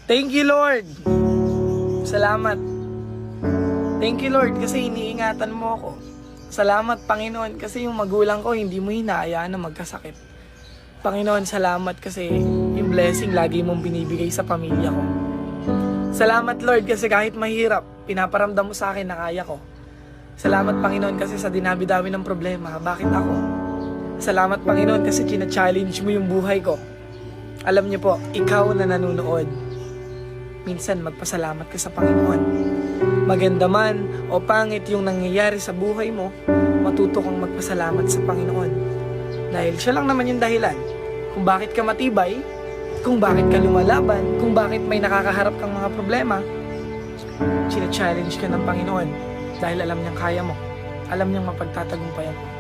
Thank you, Lord. Salamat. Thank you, Lord, kasi iniingatan mo ako. Salamat, Panginoon, kasi yung magulang ko hindi mo hinahayaan na magkasakit. Panginoon, salamat kasi yung blessing lagi mong binibigay sa pamilya ko. Salamat, Lord, kasi kahit mahirap, pinaparamdam mo sa akin na kaya ko. Salamat, Panginoon, kasi sa dinabi-dabi ng problema, bakit ako? Salamat, Panginoon, kasi china-challenge mo yung buhay ko. Alam niyo po, ikaw na nanonood, minsan magpasalamat ka sa Panginoon. Maganda man o pangit yung nangyayari sa buhay mo, matuto kang magpasalamat sa Panginoon. Dahil siya lang naman yung dahilan kung bakit ka matibay, kung bakit ka lumalaban, kung bakit may nakakaharap kang mga problema. China-challenge ka ng Panginoon dahil alam niyang kaya mo. Alam niyang mapagtatagumpayan mo.